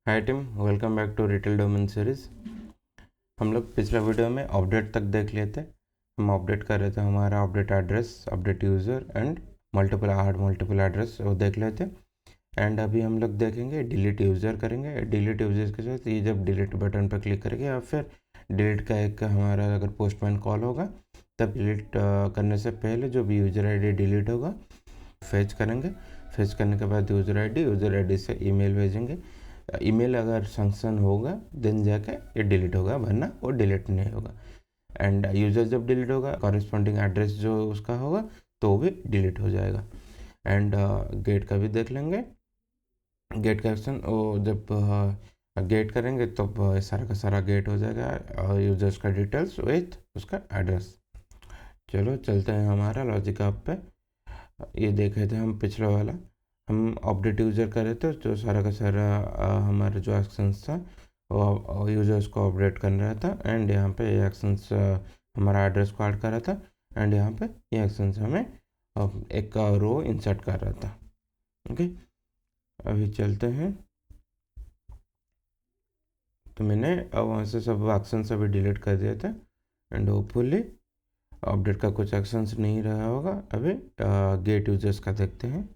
Hi team, welcome back to retail domain series. हम लोग पिछला वीडियो में अपडेट तक देख लिए थे। हम अपडेट कर रहे थे हमारा update address, update user and multiple address वो देख लेते। एंड अभी हम लोग देखेंगे डिलीट यूज़र करेंगे। डिलीट यूज़र के साथ ये जब डिलीट बटन पर क्लिक करेंगे या फिर डिलीट का एक हमारा अगर पोस्टमैन कॉल होगा तब डिलीट करने से पहले जो भी यूज़र आई डी डिलीट होगा फेच करेंगे। फेच करने के बाद यूज़र आई डी से ईमेल भेजेंगे। ईमेल अगर सैंक्शन होगा देन जाके ये डिलीट होगा, वरना वो डिलीट नहीं होगा। एंड यूज़र जब डिलीट होगा कॉरेस्पॉन्डिंग एड्रेस जो उसका होगा तो वो भी डिलीट हो जाएगा। एंड गेट का भी देख लेंगे। गेट का एक्शन वो जब गेट करेंगे तब सारा का सारा गेट हो जाएगा, यूजर्स का डिटेल्स विथ उसका एड्रेस। चलो चलते हैं हमारा लॉजिक ऐप पे। ये देखे थे हम पिछला वाला, हम अपडेट यूज़र कर रहे थे तो सारा का सारा हमारा जो एक्शंस था वो यूज़र्स को अपडेट कर रहा था। एंड यहाँ पे ये एक्शंस हमारा एड्रेस को ऐड कर रहा था। एंड यहाँ पे ये एक्शंस हमें एक रो इंसर्ट कर रहा था। ओके, अभी चलते हैं। तो मैंने वहाँ से सब एक्शंस अभी डिलीट कर दिया था। एंड होपफुली अपडेट का कुछ एक्शंस नहीं रहा होगा। अभी गेट यूजर्स का देखते हैं।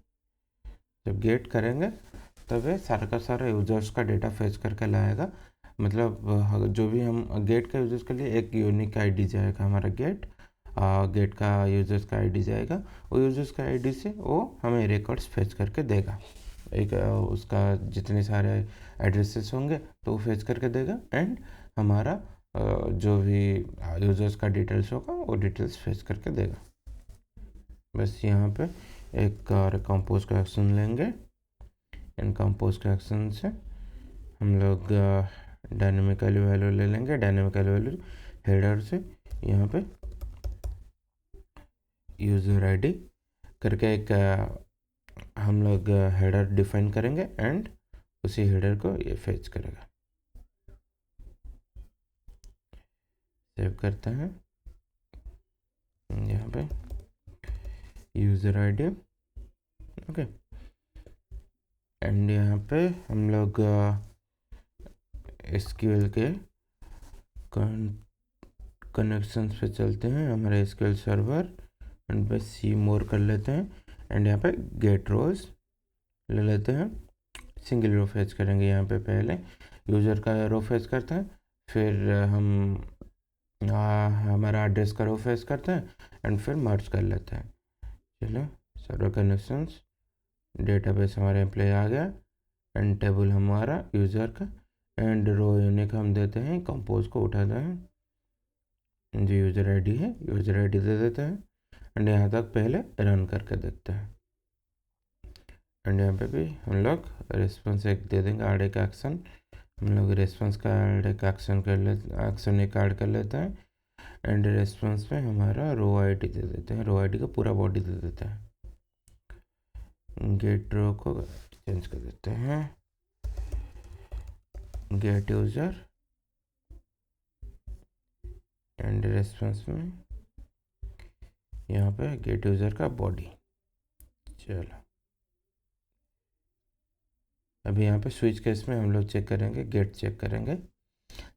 जब गेट करेंगे तब ये सारा का सारा यूजर्स का डेटा फेच करके लाएगा। मतलब जो भी हम गेट का यूजर्स के लिए एक यूनिक आईडी जाएगा, हमारा गेट का यूजर्स का आईडी जाएगा। वो यूजर्स का आईडी से वो हमें रिकॉर्ड्स फेच करके देगा। एक उसका जितने सारे एड्रेसेस होंगे तो वो फेच करके देगा। एंड हमारा जो भी यूजर्स का डिटेल्स होगा वो डिटेल्स फेच करके देगा। बस यहाँ पे एक कंपोज का एक्शन लेंगे। इन कंपोज के एक्शन से हम लोग डायनेमिकली वैल्यू ले लेंगे। डायनेमिकली वैल्यू हेडर से यहाँ पे यूज़र आईडी करके एक हम लोग हेडर डिफाइन करेंगे। एंड उसी हेडर को ये फेच करेगा। सेव करते हैं यहाँ पे यूज़र आईडी। ओके, एंड यहाँ पे हम लोग एसक्यूएल के कनेक्शंस पे चलते हैं, हमारे एसक्यूएल सर्वर। एंड पे सी मोर कर लेते हैं। एंड यहाँ पे गेट रोज ले लेते हैं। सिंगल रो फेच करेंगे। यहाँ पे पहले यूज़र का रो फेच करते हैं, फिर हम हमारा एड्रेस का रो फेच करते हैं एंड फिर मर्ज कर लेते हैं। चलो, सर्वर कनेक्शंस, डेटाबेस हमारा एम्प्लॉय आ गया। एंड टेबल हमारा यूज़र का। एंड रो यूनिक हम देते हैं, कंपोज को उठाते हैं, जो यूज़र आईडी है यूज़र आईडी दे देते हैं। एंड यहाँ तक पहले रन करके देखते हैं। एंड यहाँ पे भी हम लोग रिस्पॉन्स एक दे देंगे, ऐड एक एक्शन। हम लोग रिस्पॉन्स का ऐड एक एक्शन एक ऐड कर लेते हैं। एंड रिस्पॉन्स में हमारा रो आईडी दे देते हैं, रो आईडी का पूरा बॉडी दे देते हैं। गेट रो को चेंज कर देते हैं, गेट यूज़र। एंड रिस्पॉन्स में यहाँ पे गेट यूज़र का बॉडी। चलो, अभी यहाँ पे स्विच केस में हम लोग चेक करेंगे, गेट चेक करेंगे।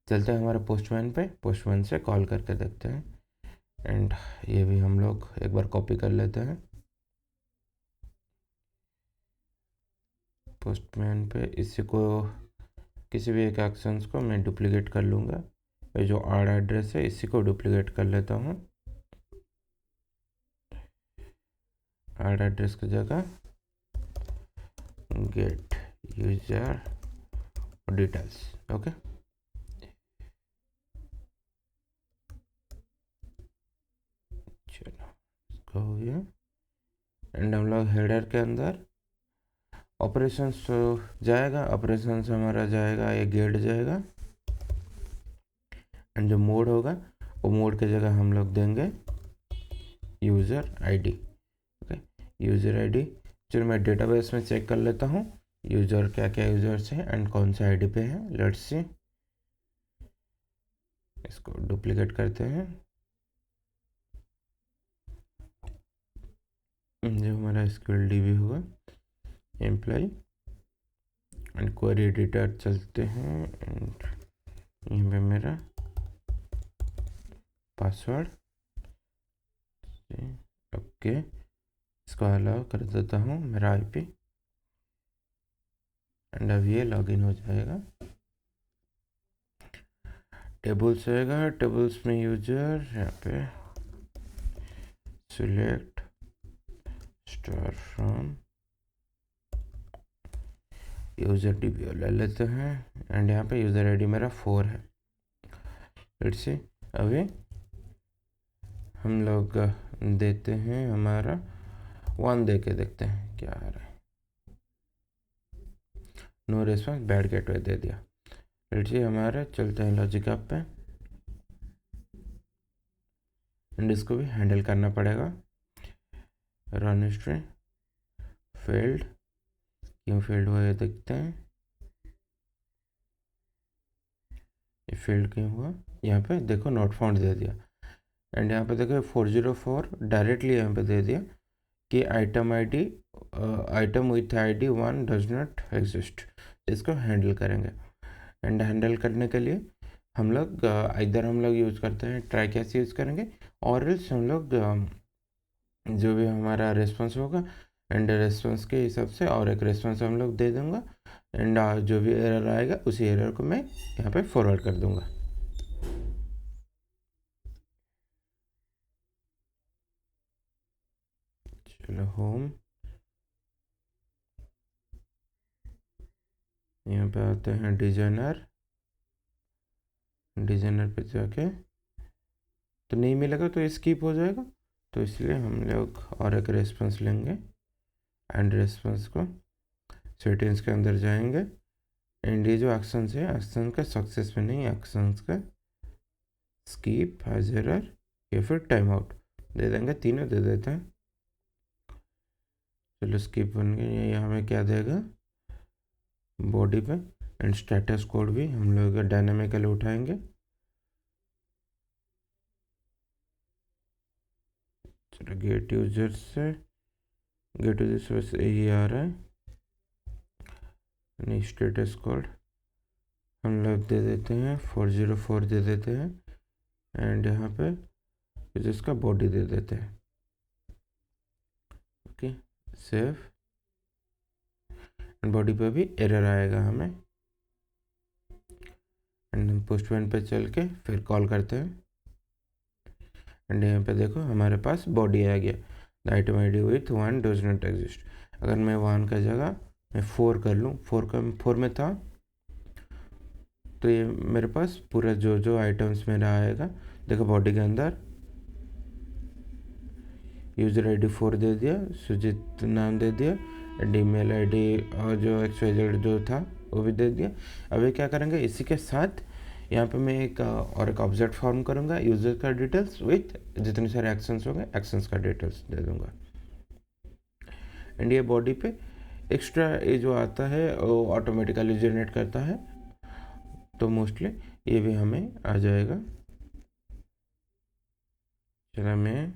चलते हैं हमारे पोस्टमैन पे, पोस्टमैन से कॉल करके देखते हैं। एंड ये भी हम लोग एक बार कॉपी कर लेते हैं। पोस्टमैन पे इसी को किसी भी एक एक्शंस को मैं डुप्लीकेट कर लूँगा। ये जो आड़ एड्रेस है इसी को डुप्लीकेट कर लेता हूँ। आड़ एड्रेस की जगह गेट यूजर डिटेल्स। ओके, चलो इसको हो गया। एंड हम लोग हेडर के अंदर ऑपरेशंस जाएगा, ऑपरेशंस हमारा जाएगा, ये गेट जाएगा। एंड जो मोड होगा वो मोड की जगह हम लोग देंगे user ID. Okay, user ID. चलो मैं डेटाबेस में चेक कर लेता हूँ यूज़र क्या क्या यूज़र्स हैं एंड कौन सा आईडी पे है। लेट्स सी, इसको डुप्लीकेट करते हैं। जो हमारा एसक्यूएल डीबी होगा एम्प्लॉय एंड क्वेरी एडिटर चलते हैं एंड यहाँ पे मेरा पासवर्ड ओके, इसको अलाउ कर देता हूँ मेरा आईपी एंड अब ये लॉगिन हो जाएगा। टेबल्स होएगा, टेबल्स में यूजर, यहाँ पे select star from user dB ले लेते हैं एंड यहाँ पे यूजर आईडी मेरा 4 है। लेट्स सी, अभी हम लोग देते हैं हमारा 1 दे के देखते हैं क्या आ रहा है। नो रिस्पॉन्स, बैड गेटवे दे दिया। लेट्स सी, हमारे चलते हैं लॉजिक ऐप पे एंड इसको भी हैंडल करना पड़ेगा। रन हिस्ट्री फेल्ड, क्यों फेल्ड हुआ ये देखते हैं। ये फेल्ड क्यों हुआ, यहाँ पे देखो नॉट फाउंड दे दिया एंड यहाँ पे देखो 404 डायरेक्टली यहाँ पे दे दिया कि item with ID 1 does not exist. इसको हैंडल करेंगे एंड हैंडल करने के लिए हम लोग इधर हम लोग यूज़ करते हैं ट्राई कैसे यूज़ करेंगे, और एल्स हम लोग जो भी हमारा रेस्पॉन्स होगा एंड रेस्पॉन्स के हिसाब से और एक रेस्पॉन्स हम लोग दे दूँगा एंड जो भी एरर आएगा उसी एरर को मैं यहाँ पे फॉरवर्ड कर दूँगा। चलो होम, यहाँ पे आते हैं डिजाइनर पे जाके तो नहीं मिलेगा तो स्किप हो जाएगा, तो इसलिए हम लोग और एक रेस्पॉन्स लेंगे एंड रेस्पॉन्स को सेटिंग्स के अंदर जाएंगे एंड ये जो एक्शंस है एक्शन का सक्सेस में नहीं, एक्शंस का स्किप, हैज एरर या फिर टाइम आउट दे देंगे, तीनों दे देते हैं। चलो स्किप बन गया। ये हमें क्या देगा बॉडी पे एंड स्टेटस कोड भी हम लोग डायनामिकली उठाएंगे। चलो गेट यूजर से बस यही आ रहा है, नहीं स्टेटस कोड हम लोग दे देते हैं 404 दे देते हैं एंड यहाँ पे जिसका बॉडी दे देते हैं। ओके सेव, एंड बॉडी पे भी एरर आएगा हमें एंड हम पोस्टमैन पे चल के फिर कॉल करते हैं एंड यहाँ पे देखो हमारे पास बॉडी आ गया, the item I D with 1 does not exist. अगर मैं 1 का जगह मैं 4 कर लूँ, 4 में था तो ये मेरे पास पूरा जो आइटम्स मेरा आएगा देखो बॉडी के अंदर यूज़र आईडी 4 दे दिया, सुजीत नाम दे दिया एंड ईमेल आईडी और जो XYZ जो था वो भी दे दिया। अब ये क्या करेंगे, इसी के साथ यहाँ पे मैं एक ऑब्जेक्ट फॉर्म करूँगा यूज़र का डिटेल्स विथ जितने सारे एक्शंस होंगे एक्शंस का डिटेल्स दे दूँगा एंड ये बॉडी पे एक्स्ट्रा ये जो आता है वो ऑटोमेटिकली जनरेट करता है, तो मोस्टली ये भी हमें आ जाएगा। चला मैं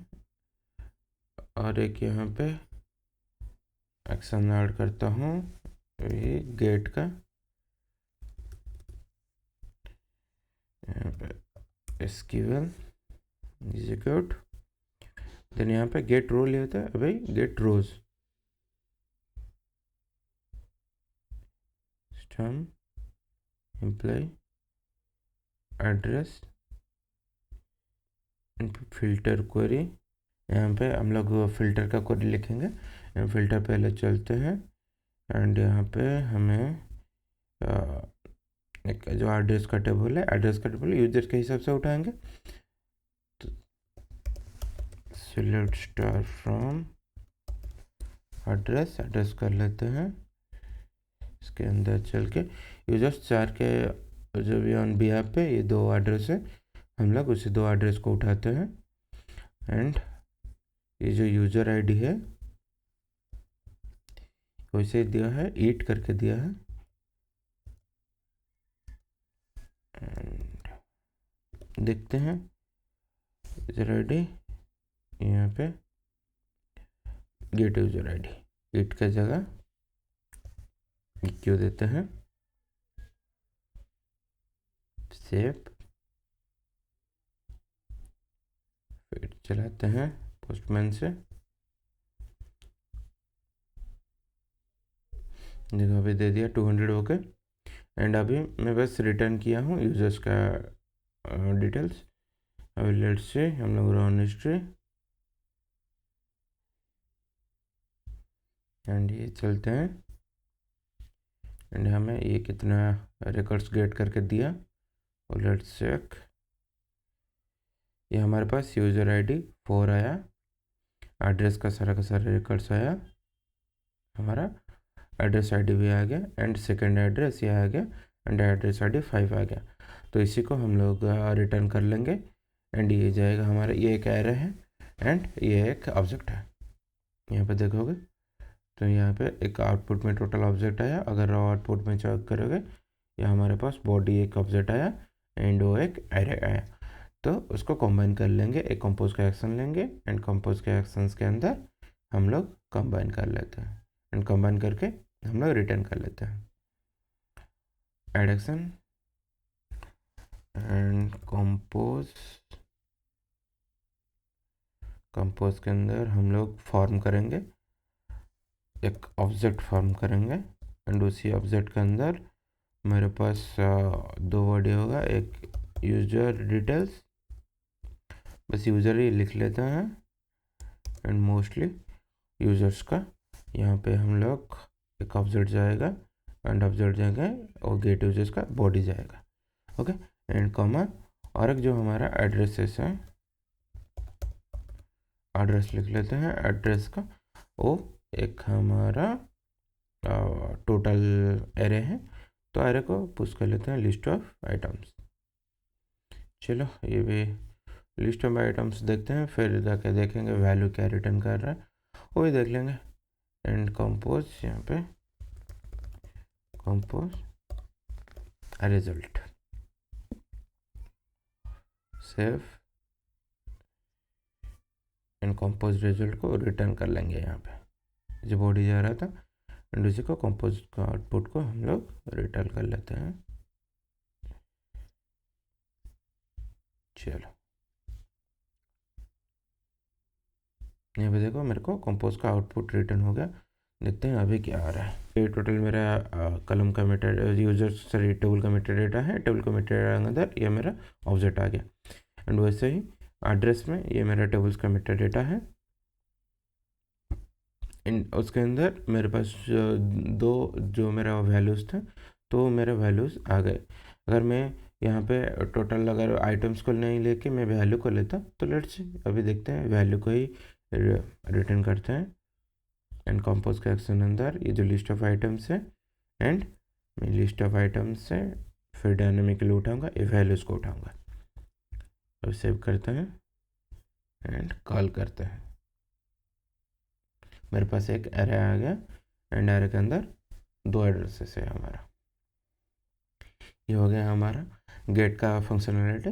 और एक यहाँ पे एक्शन ऐड करता हूँ, ये गेट का यहाँ पे SQL एग्जीक्यूट, देन यहाँ पे गेट रो लेता है, अभी get rows system employ address filter query, यहाँ पे हम लोग फिल्टर का क्वेरी लिखेंगे। फिल्टर पहले चलते हैं एंड यहाँ पे हमें एक जो एड्रेस का टेबल है, एड्रेस का टेबल यूजर के हिसाब से उठाएंगे, तो सिलेक्ट स्टार फ्रॉम एड्रेस कर लेते हैं। इसके अंदर चल के यूजर्स 4 के जो भी ऑन बिहाफ पे ये 2 एड्रेस है, हम लोग उसी 2 एड्रेस को उठाते हैं एंड ये जो यूजर आईडी है वैसे दिया है, ईट करके दिया है एंड देखते हैं यूजर आईडी यहाँ पे गेट यूजर आईडी ईट का जगह क्यों देते हैं, सेव, फिर चलाते हैं पोस्टमैन से। देखो अभी दे दिया 200 ओके। एंड अभी मैं बस रिटर्न किया हूँ यूजर्स का डिटेल्स। अभी लेट्स से हम लोग रन हिस्ट्री एंड ये चलते हैं एंड हमें ये कितना रिकॉर्ड्स गेट करके दिया और लेट्स चेक। ये हमारे पास यूज़र आईडी 4 आया, एड्रेस का सारा रिकॉर्ड्स आया, हमारा एड्रेस आईडी भी आ गया एंड सेकंड एड्रेस ये आ गया एंड एड्रेस आईडी 5 आ गया। तो इसी को हम लोग रिटर्न कर लेंगे एंड ये जाएगा हमारा, ये एक एरे है एंड ये एक ऑब्जेक्ट है। यहाँ पे देखोगे तो यहाँ पे एक आउटपुट में टोटल ऑब्जेक्ट आया। अगर आउटपुट में चेक करोगे ये हमारे पास बॉडी एक ऑब्जेक्ट आया एंड वो एक एरे आया। तो उसको कंबाइन कर लेंगे, एक कंपोज का एक्शन लेंगे एंड कंपोज के एक्शंस के अंदर हम लोग कंबाइन कर लेते हैं एंड कंबाइन करके हम लोग रिटर्न कर लेते हैं। ऐड एक्शन एंड कंपोज के अंदर हम लोग फॉर्म करेंगे, एक ऑब्जेक्ट फॉर्म करेंगे एंड उसी ऑब्जेक्ट के अंदर मेरे पास दो वर्ड होगा, एक यूजर डिटेल्स, बस यूज़र ही लिख लेते हैं एंड मोस्टली यूज़र्स का। यहाँ पे हम लोग एक ऑब्जेक्ट जाएगा एंड ऑब्जेक्ट जाएगा और गेट यूजर्स का बॉडी जाएगा ओके एंड कॉमा। और एक जो हमारा एड्रेसेस है, एड्रेस लिख लेते हैं एड्रेस का, वो एक हमारा टोटल एरे है तो एरे को पुश कर लेते हैं लिस्ट ऑफ आइटम्स। चलो ये भी लिस्ट ऑफ आइटम्स देखते हैं, फिर जाके देखेंगे वैल्यू क्या रिटर्न कर रहा है वो भी देख लेंगे। एंड कंपोज, यहाँ पे compose result, save and compose result को रिटर्न कर लेंगे। यहाँ पे जो बॉडी जा रहा था एंड उसी को कंपोज का आउटपुट को हम लोग रिटर्न कर लेते हैं। चलो यहाँ पे देखो मेरे को कंपोज का आउटपुट रिटर्न हो गया। देखते हैं अभी क्या आ रहा है। ये टोटल मेरा कलम का मेटा यूजर सॉरी टेबल का मेटा डेटा है, टेबल का मेटा डेटा के अंदर ये मेरा ऑब्जेक्ट आ गया एंड वैसे ही एड्रेस में ये मेरा टेबल्स का मेटा डेटा है एंड उसके अंदर मेरे पास दो जो मेरा वैल्यूज़ थे तो मेरे वैल्यूज़ आ गए। अगर मैं यहाँ पे टोटल अगर आइटम्स को नहीं लेके मैं वैल्यू को लेता तो लेट्स अभी देखते हैं वैल्यू को ही रिटर्न करते हैं एंड कंपोज के एक्शन अंदर ये जो लिस्ट ऑफ आइटम्स है एंड मैं लिस्ट ऑफ आइटम्स से फिर डायनामिकली उठाऊंगा, ये वैल्यूज़ को उठाऊंगा। अब सेव करते हैं एंड कॉल करते हैं। मेरे पास एक एरे आ गया एंड एरे के अंदर दो एड्रेसेस है हमारा। ये हो गया हमारा गेट का फंक्शनलिटी।